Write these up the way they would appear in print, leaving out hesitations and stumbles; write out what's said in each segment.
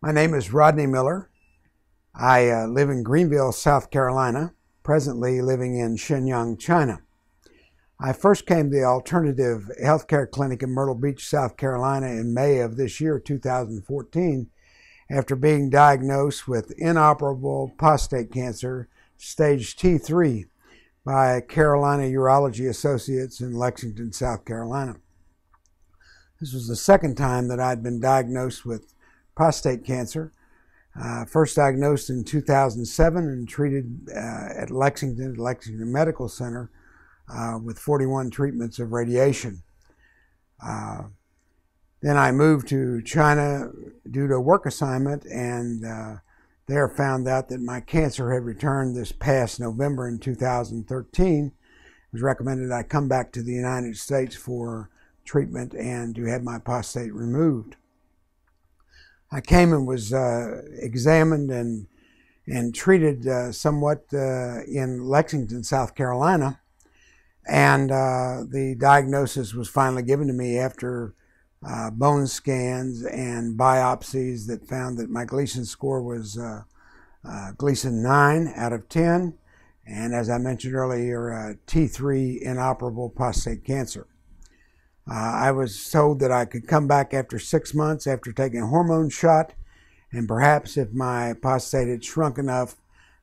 My name is Rodney Miller. I live in Greenville, South Carolina, presently living in Shenyang, China. I first came to the Alternative Healthcare Clinic in Myrtle Beach, South Carolina in May of this year, 2014, after being diagnosed with inoperable prostate cancer, stage T3, by Carolina Urology Associates in Lexington, South Carolina. This was the second time that I'd been diagnosed with prostate cancer. First diagnosed in 2007 and treated at Lexington Medical Center with 41 treatments of radiation. Then I moved to China due to a work assignment, and there found out that my cancer had returned this past November in 2013. It was recommended I come back to the United States for treatment and to have my prostate removed. I came and was examined and treated somewhat in Lexington, South Carolina, and the diagnosis was finally given to me after bone scans and biopsies that found that my Gleason score was Gleason 9 out of 10, and as I mentioned earlier, T3 inoperable prostate cancer. I was told that I could come back after 6 months after taking a hormone shot, and perhaps if my prostate had shrunk enough,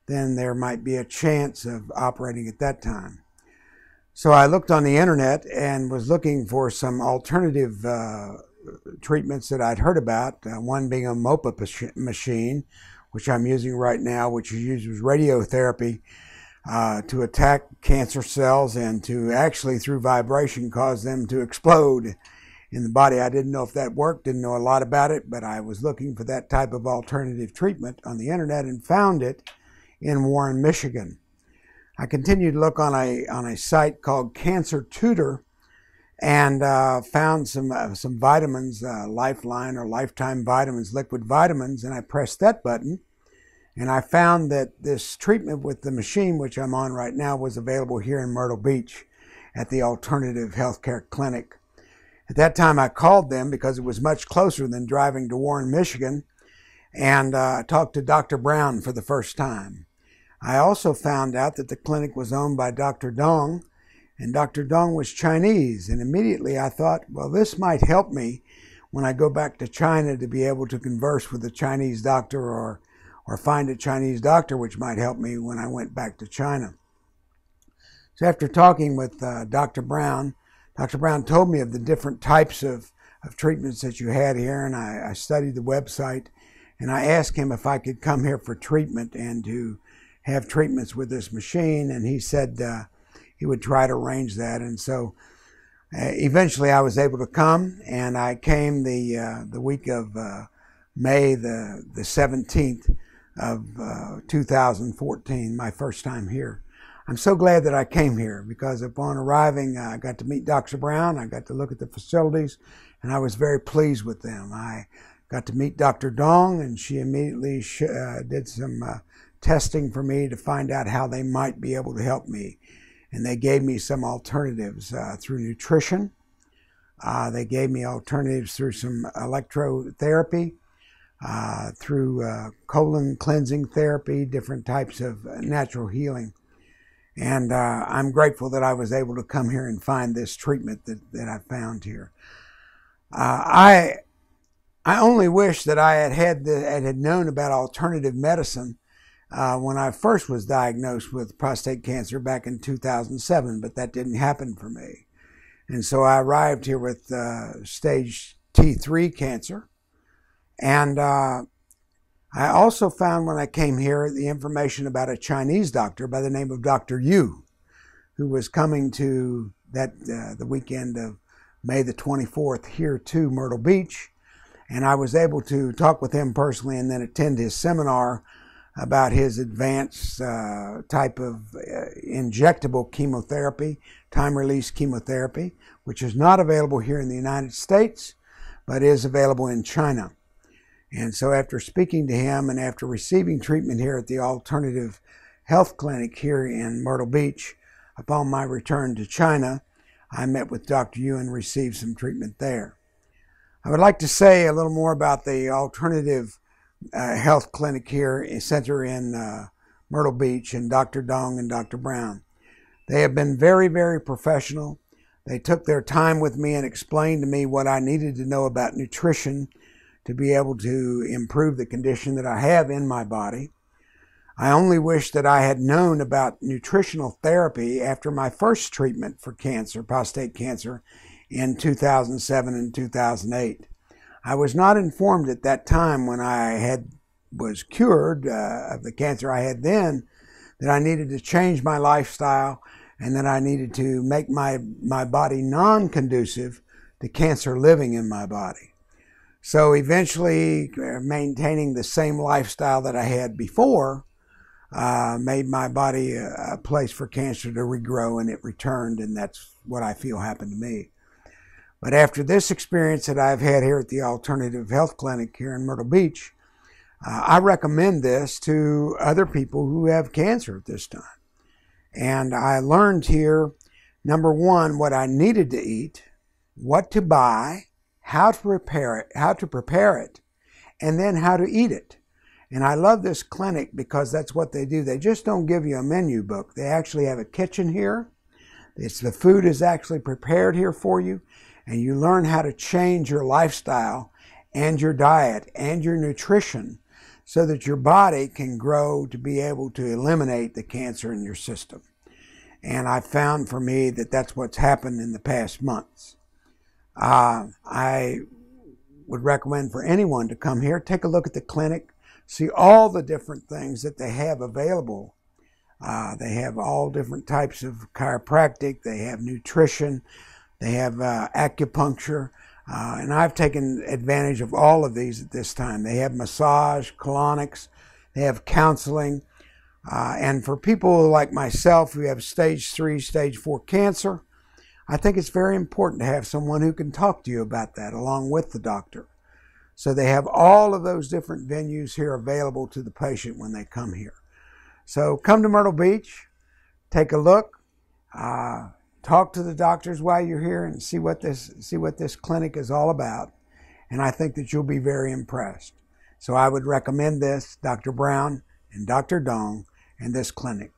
then there might be a chance of operating at that time. So I looked on the internet and was looking for some alternative treatments that I'd heard about, one being a MOPA machine, which I'm using right now, which uses radiotherapy to attack cancer cells and to actually, through vibration, cause them to explode in the body. I didn't know if that worked, didn't know a lot about it, but I was looking for that type of alternative treatment on the internet and found it in Warren, Michigan. I continued to look on a site called Cancer Tutor and found some vitamins, Lifeline or Lifetime Vitamins, liquid vitamins, and I pressed that button. And I found that this treatment with the machine, which I'm on right now, was available here in Myrtle Beach at the Alternative Healthcare Clinic. At that time, I called them because it was much closer than driving to Warren, Michigan, and talked to Dr. Brown for the first time. I also found out that the clinic was owned by Dr. Dong, and Dr. Dong was Chinese, and immediately I thought, well, this might help me when I go back to China to be able to converse with a Chinese doctor or find a Chinese doctor, which might help me when I went back to China. So after talking with Dr. Brown told me of the different types of treatments that you had here, and I studied the website, and I asked him if I could come here for treatment and to have treatments with this machine, and he said he would try to arrange that. And so eventually I was able to come, and I came the week of May the 17th of 2014, my first time here. I'm so glad that I came here because upon arriving, I got to meet Dr. Brown, I got to look at the facilities, and I was very pleased with them. I got to meet Dr. Dong, and she immediately did some testing for me to find out how they might be able to help me. And they gave me some alternatives through nutrition. They gave me alternatives through some electrotherapy, through colon cleansing therapy, different types of natural healing. And I'm grateful that I was able to come here and find this treatment that I found here. I only wish that I had known about alternative medicine when I first was diagnosed with prostate cancer back in 2007, but that didn't happen for me. And so I arrived here with stage T3 cancer. And I also found when I came here the information about a Chinese doctor by the name of Dr. Yu, who was coming to the weekend of May the 24th here to Myrtle Beach. And I was able to talk with him personally and then attend his seminar about his advanced type of injectable chemotherapy, time-release chemotherapy, which is not available here in the United States, but is available in China. And so after speaking to him and after receiving treatment here at the Alternative Health Clinic here in Myrtle Beach, upon my return to China, I met with Dr. Yu and received some treatment there. I would like to say a little more about the alternative health clinic here, a center in Myrtle Beach, and Dr. Dong and Dr. Brown. They have been very, very professional. They took their time with me and explained to me what I needed to know about nutrition to be able to improve the condition that I have in my body. I only wish that I had known about nutritional therapy after my first treatment for cancer, prostate cancer, in 2007 and 2008. I was not informed at that time when I was cured of the cancer I had then that I needed to change my lifestyle and that I needed to make my body non-conducive to cancer living in my body. So eventually, maintaining the same lifestyle that I had before made my body a place for cancer to regrow, and it returned, and that's what I feel happened to me. But after this experience that I've had here at the Alternative Health Clinic here in Myrtle Beach, I recommend this to other people who have cancer at this time. And I learned here, number one, what I needed to eat, what to buy, how to prepare it, and then how to eat it. And I love this clinic because that's what they do. They just don't give you a menu book. They actually have a kitchen here. The food is actually prepared here for you, and you learn how to change your lifestyle and your diet and your nutrition so that your body can grow to be able to eliminate the cancer in your system. And I found for me that that's what's happened in the past months. I would recommend for anyone to come here, take a look at the clinic, see all the different things that they have available. They have all different types of chiropractic, they have nutrition, they have acupuncture, and I've taken advantage of all of these at this time. They have massage, colonics, they have counseling, and for people like myself who have stage 3, stage 4 cancer, I think it's very important to have someone who can talk to you about that along with the doctor. So they have all of those different venues here available to the patient when they come here. So come to Myrtle Beach, take a look, talk to the doctors while you're here and see what this clinic is all about. And I think that you'll be very impressed. So I would recommend this, Dr. Brown and Dr. Dong, and this clinic.